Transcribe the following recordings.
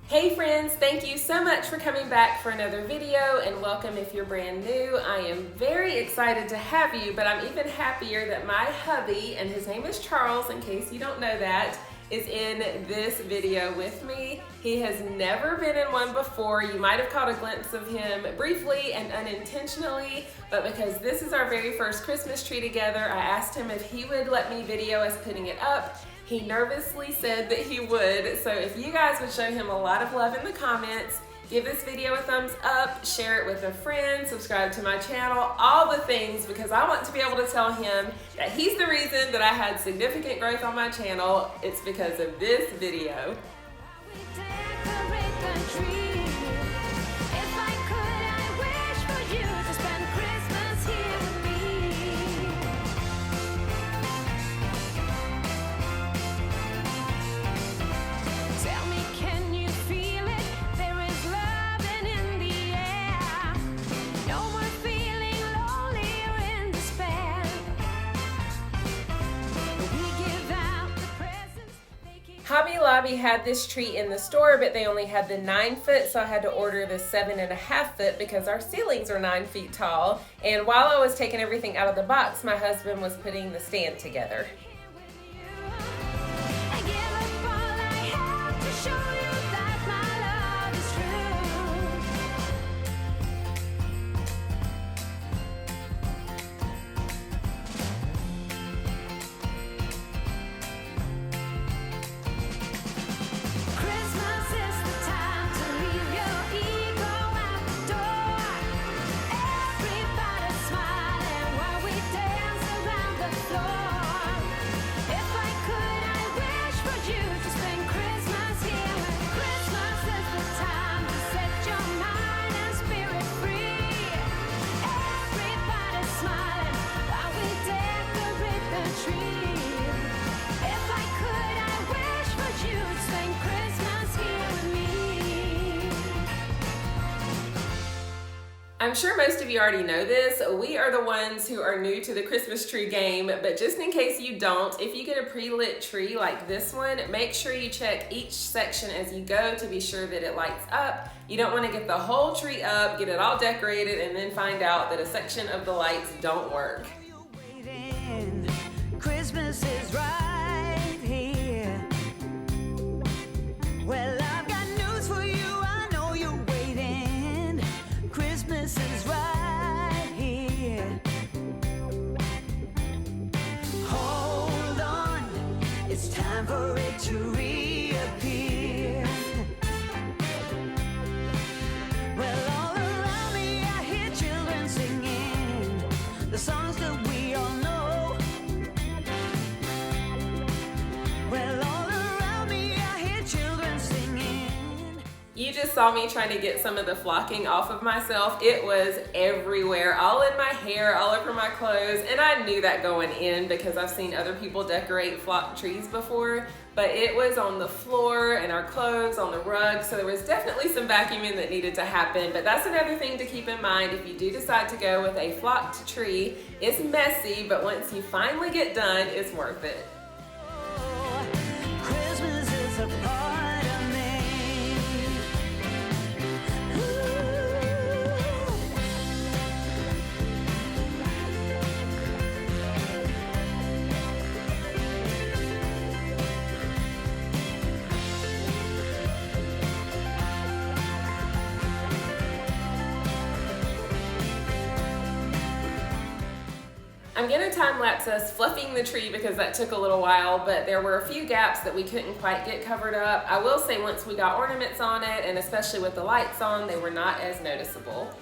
Hey friends, thank you so much for coming back for another video, and welcome if you're brand new. I am very excited to have you, but I'm even happier that my hubby, and his name is Charles in case you don't know that, is in this video with me. He has never been in one before. You might have caught a glimpse of him briefly and unintentionally, but because this is our very first Christmas tree together, I asked him if he would let me video us putting it up. He nervously said that he would, so if you guys would show him a lot of love in the comments, give this video a thumbs up, share it with a friend, subscribe to my channel, all the things, because I want to be able to tell him that he's the reason that I had significant growth on my channel. It's because of this video. Hobby Lobby had this tree in the store, but they only had the 9-foot, so I had to order the 7.5-foot because our ceilings are 9 feet tall. And while I was taking everything out of the box, my husband was putting the stand together. I'm sure most of you already know this. We are the ones who are new to the Christmas tree game, but just in case you don't, if you get a pre-lit tree like this one, make sure you check each section as you go to be sure that it lights up. You don't want to get the whole tree up, get it all decorated, and then find out that a section of the lights don't work. Christmas is right here. Well, I've got news for you. I know you're waiting. Christmas is right here. Hold on, it's time for it to reappear. Well, all around me I hear children singing the songs that we all know. Well, all around me I hear children singing. You just saw me trying to get some of the flocking off of myself. It was everywhere, all in my hair, all over my clothes, and I knew that going in because I've seen other people decorate flock trees before, but it was on the floor and our clothes, on the rug, so there was definitely some vacuuming that needed to happen. But that's another thing to keep in mind if you do decide to go with a flocked tree. It's messy, but once you finally get done, it's worth it. Christmas is a part of me. I'm gonna time lapse us fluffing the tree because that took a little while, but there were a few gaps that we couldn't quite get covered up. I will say once we got ornaments on it, and especially with the lights on, they were not as noticeable.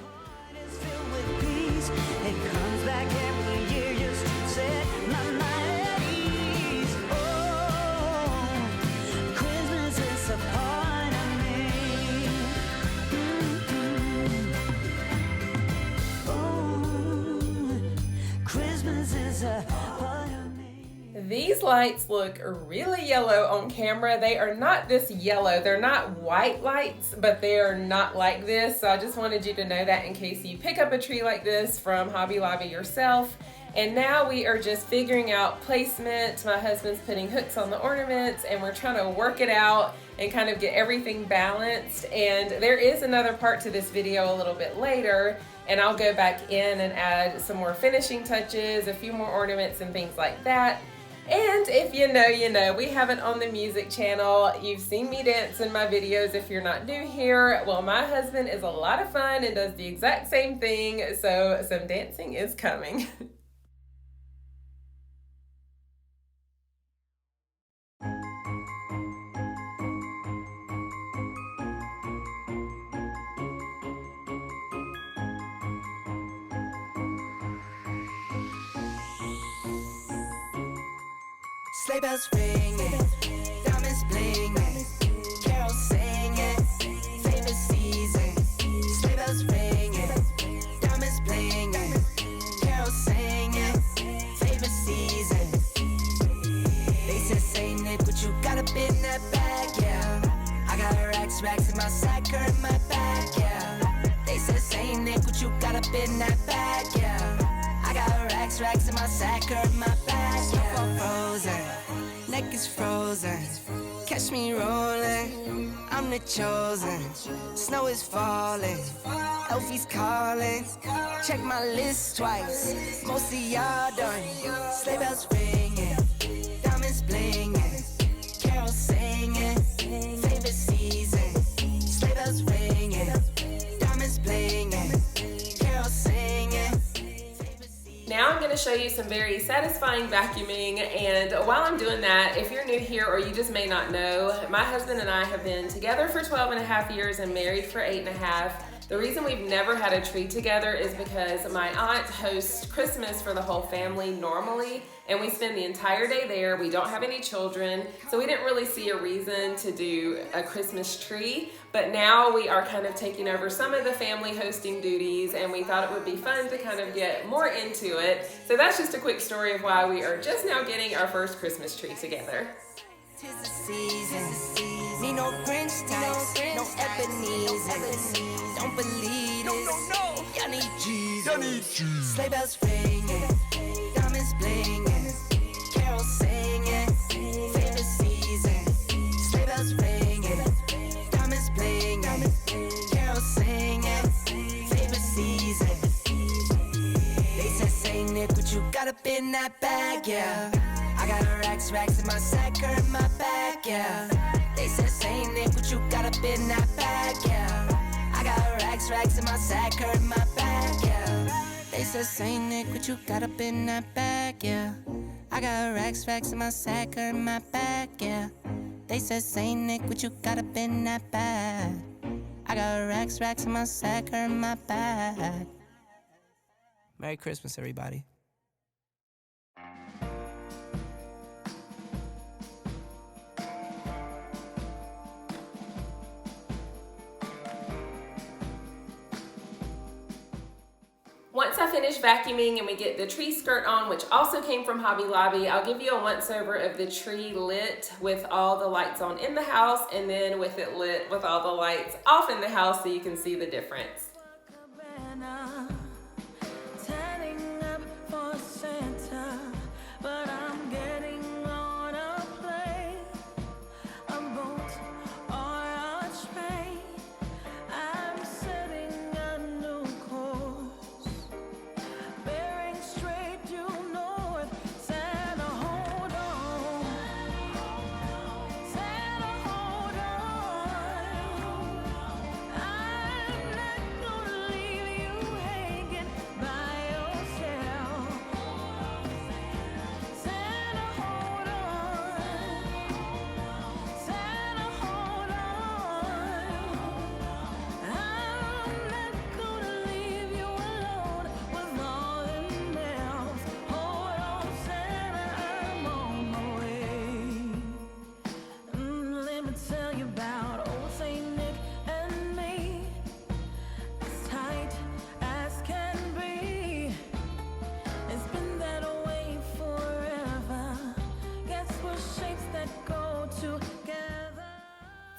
These lights look really yellow on camera. They are not this yellow. They're not white lights, but they are not like this. So I just wanted you to know that in case you pick up a tree like this from Hobby Lobby yourself. And now we are just figuring out placement. My husband's putting hooks on the ornaments and we're trying to work it out and kind of get everything balanced. And there is another part to this video a little bit later, and I'll go back in and add some more finishing touches, a few more ornaments and things like that. And if you know, you know, we have it on the music channel. You've seen me dance in my videos if you're not new here. Well, my husband is a lot of fun and does the exact same thing, so some dancing is coming. Sleigh bells ringing, diamonds blinging, carols singing, favorite season. Sleigh bells ringing, diamonds blinging, carols singing, favorite season. They said Saint Nick, but you got a bit in that bag, yeah. I got racks in my sack or in my bag, yeah. They said Saint Nick, but you got a bit in that bag, yeah. I got racks in my sack or in my bag, yeah. Frozen. Neck is frozen, catch me rolling, I'm the chosen, snow is falling, Elfie's calling, check my list twice, most of y'all done, sleigh bells ringing, diamonds blinging, carols singing, favorite season, sleigh bells ringing, diamonds blinging, carols singing. Now I'm going to show you some very satisfying vacuuming, and while I'm doing that, if you're new here or you just may not know, my husband and I have been together for 12 and a half years and married for 8 and a half. The reason we've never had a tree together is because my aunt hosts Christmas for the whole family normally, and we spend the entire day there. We don't have any children, so we didn't really see a reason to do a Christmas tree. But now we are kind of taking over some of the family hosting duties, and we thought it would be fun to kind of get more into it. So that's just a quick story of why we are just now getting our first Christmas tree together. 'Tis the season, need no Grinch types, no Ebenezer. Don't believe this, y'all need Jesus. Sleigh bells ringing, diamonds blinging, carols singing, favorite season. Sleigh bells ringing, diamonds blinging, carols singing, favorite season. They said Saint Nick, but you got a bit in that bag, yeah. I got racks in my sack or in my bag, yeah. They said Saint Nick, but you got a bit in that bag, yeah. I got racks in my sack or in my bag, yeah. They said Saint Nick, but you got a bit in that bag, yeah. I got racks in my sack or in my bag, yeah. They said Saint Nick, but you got a bit in that bag. I got racks in my sack or in my bag. Merry Christmas, everybody. Once I finish vacuuming and we get the tree skirt on, which also came from Hobby Lobby, I'll give you a once over of the tree lit with all the lights on in the house, and then with it lit with all the lights off in the house so you can see the difference.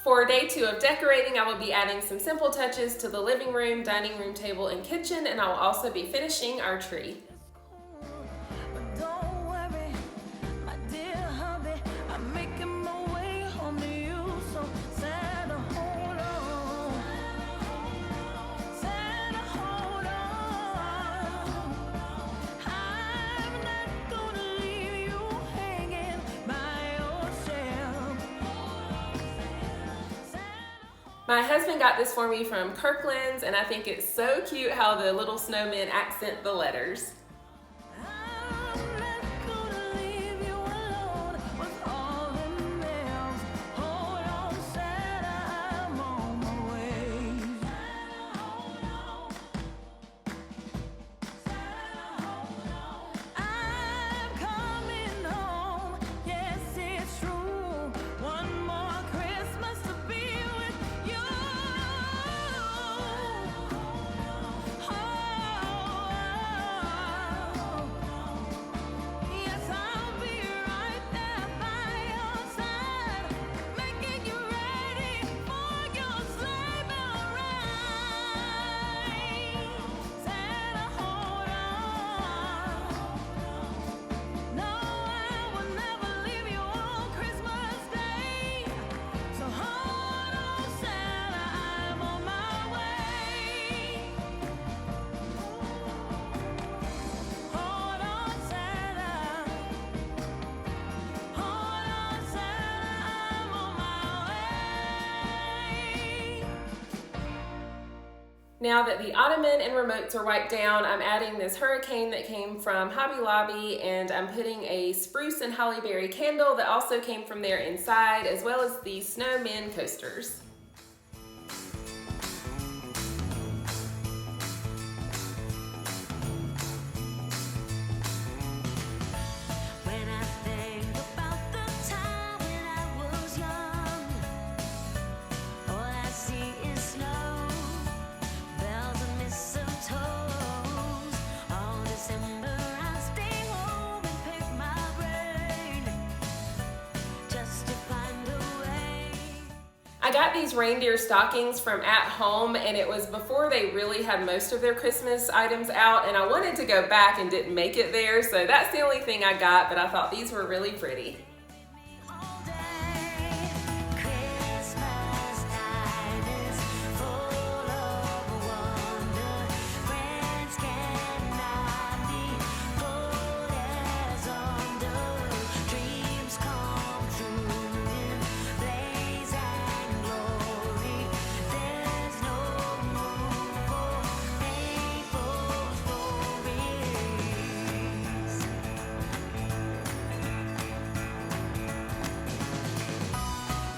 For day 2 of decorating, I will be adding some simple touches to the living room, dining room table, and kitchen, and I will also be finishing our tree. Don't worry, my dear hubby, I'm making my way home to you. So Santa, hold on. Santa, hold on. I'm not gonna leave you hanging by yourself. My husband got this for me from Kirkland's, and I think it's so cute how the little snowmen accent the letters. I'm not gonna leave you alone with all them nails. Hold on, Santa, I'm on my way. Santa, hold on. Santa, hold on. I'm coming home. Yes, it's true. One more Christmas to be with you. Yes, I'll be right there by your side, making you ready for your sleigh bell ride. Santa, hold on. No, I will never leave you on Christmas Day. So hold on, Santa, I'm on my way. Hold on, Santa. Hold on, Santa, I'm on my way. Now that the ottoman and remotes are wiped down, I'm adding this hurricane that came from Hobby Lobby, and I'm putting a spruce and holly berry candle that also came from there inside, as well as the snowmen coasters. When I think about the time when I was young, all I see is snow, bells and mistletoes. All December I stay home and pick my brain just to find a way. I got these reindeer stockings from At Home, and it was before they really had most of their Christmas items out, and I wanted to go back and didn't make it there, so that's the only thing I got, but I thought these were really pretty. All day, Christmas time is full of wonder. Friends cannot be put as under. Dreams come true in blaze and glory. There's no room for painful stories.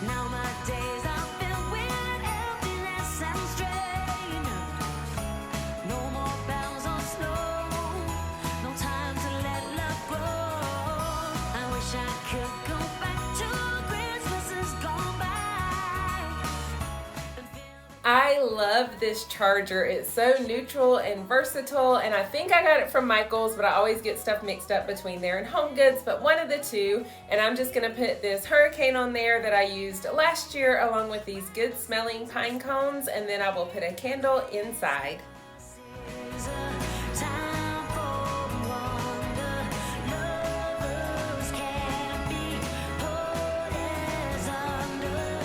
Now my days are filled with emptiness and strain. No more bells or snow, no time to let love grow. I wish I could go back to Christmases gone by. I love this charger. It's so neutral and versatile, and I think I got it from Michael's, but I always get stuff mixed up between there and Home Goods, but one of the two. And I'm just gonna put this hurricane on there that I used last year along with these good smelling pine cones, and then I will put a candle inside. Is a time for wonder. Lovers can't be put as under.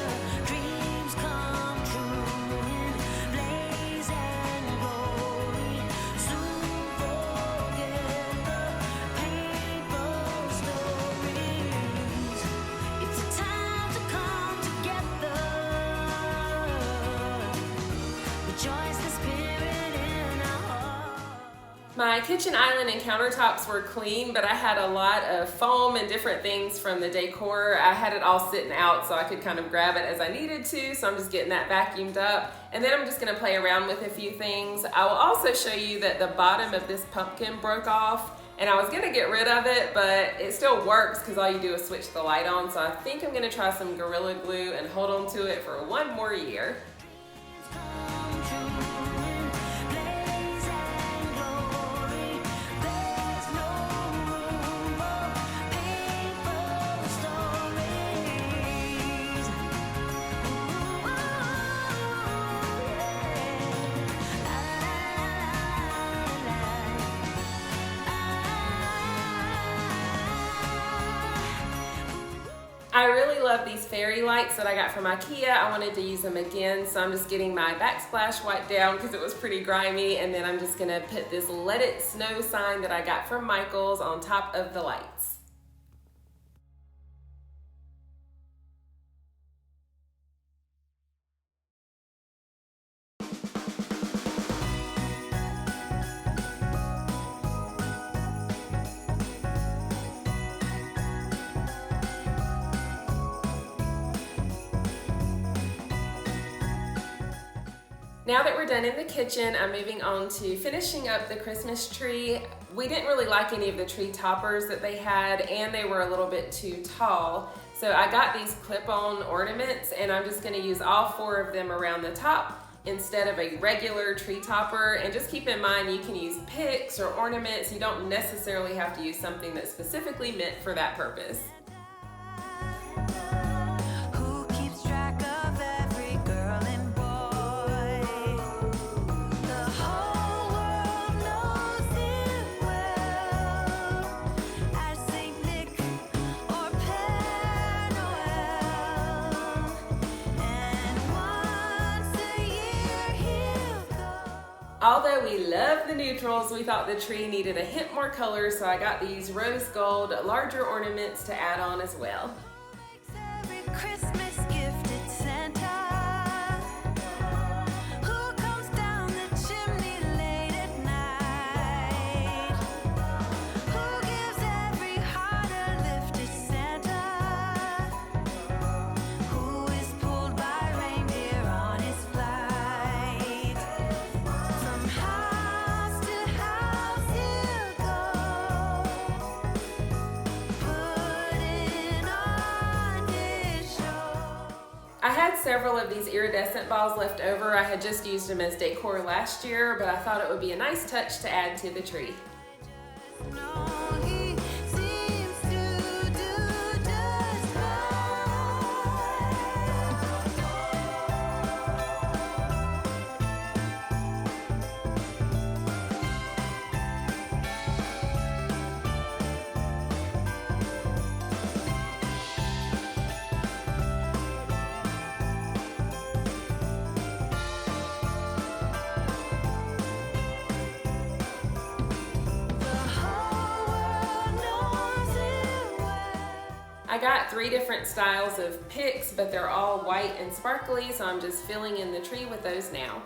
Dreams come true in blaze and glory. Soon forget the painful stories. It's a time to come together. Rejoice the spirit in our hearts. My kitchen island and countertops were clean, but I had a lot of foam and different things from the decor. I had it all sitting out so I could kind of grab it as I needed to, so I'm just getting that vacuumed up. And then I'm just gonna play around with a few things. I will also show you that the bottom of this pumpkin broke off, and I was gonna get rid of it, but it still works because all you do is switch the light on. So I think I'm gonna try some Gorilla Glue and hold on to it for one more year. Come true in blaze and glory. There's no room for painful stories. Ooh, yeah. I really love these fairy lights that I got from IKEA. I wanted to use them again, so I'm just getting my backsplash wiped down because it was pretty grimy, and then I'm just gonna put this Let It Snow sign that I got from Michael's on top of the lights. Now that we're done in the kitchen, I'm moving on to finishing up the Christmas tree. We didn't really like any of the tree toppers that they had, and they were a little bit too tall. So I got these clip-on ornaments, and I'm just gonna use all 4 of them around the top instead of a regular tree topper. And just keep in mind, you can use picks or ornaments. You don't necessarily have to use something that's specifically meant for that purpose. Although we love the neutrals, we thought the tree needed a hint more color, so I got these rose gold larger ornaments to add on as well. I had several of these iridescent balls left over. I had just used them as decor last year, but I thought it would be a nice touch to add to the tree. I got 3 different styles of picks, but they're all white and sparkly, so I'm just filling in the tree with those now.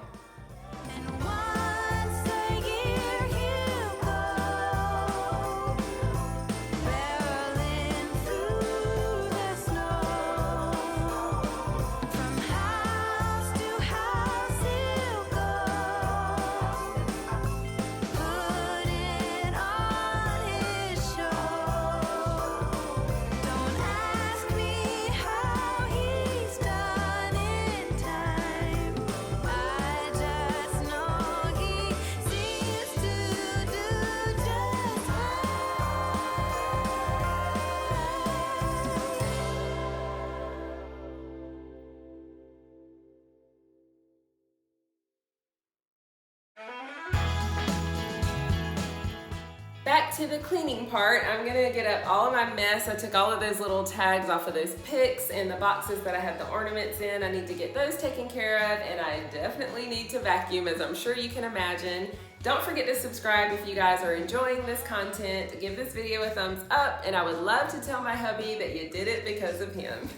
Back to the cleaning part, I'm gonna get up all of my mess. I took all of those little tags off of those picks and the boxes that I had the ornaments in. I need to get those taken care of, and I definitely need to vacuum, as I'm sure you can imagine. Don't forget to subscribe if you guys are enjoying this content. Give this video a thumbs up, and I would love to tell my hubby that you did it because of him.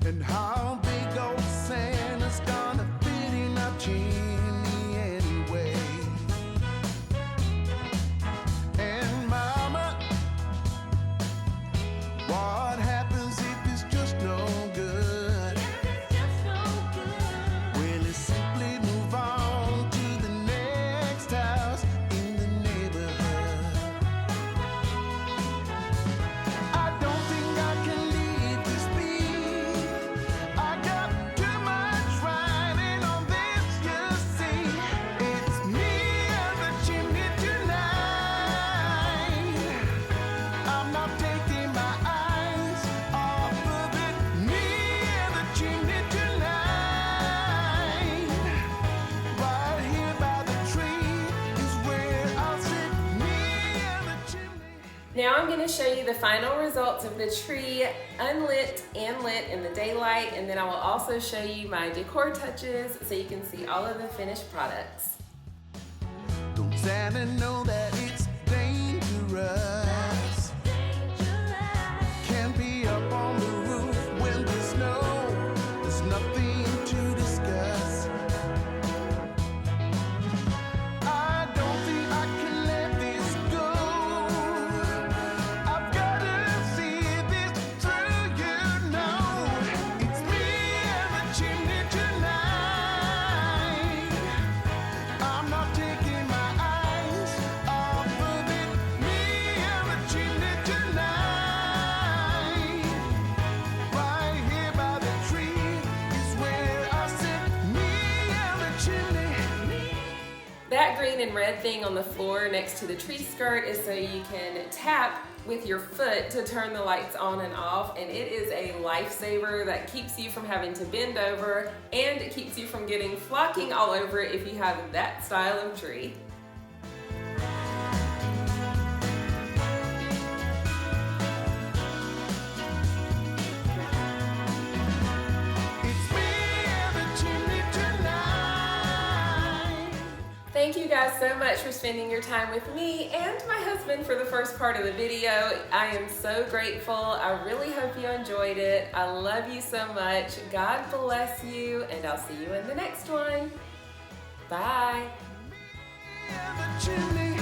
And how big old Santa's gonna fit in a chimney anyway? And mama, what happens if it's just no good? Will it simply move on to the next house in the neighborhood? I don't think I can leave this be. I got too much riding on this just Now I'm going to show you the final results of the tree, unlit and lit in the daylight, and then I will also show you my decor touches so you can see all of the finished products. Don't Santa know that it's dangerous? Can't be up on the roof when there's snow. There's nothing to discuss. I don't think I can let this go. I've gotta see this through, you know. It's me and the chimney tonight. I'm not taking my eyes off of it. Me and the chimney tonight. Right here by the tree is where I sit. Me and the chimney. That green and red thing on the floor next to the tree skirt is so you can tap with your foot to turn the lights on and off, and it is a lifesaver that keeps you from having to bend over, and it keeps you from getting flocking all over it if you have that style of tree. It's me and the chimney tonight. Thank you guys so much for spending your time with me and my husband for the first part of the video. I am so grateful. I really hope you enjoyed it. I love you so much. God bless you, and I'll see you in the next one. Bye. And the chimney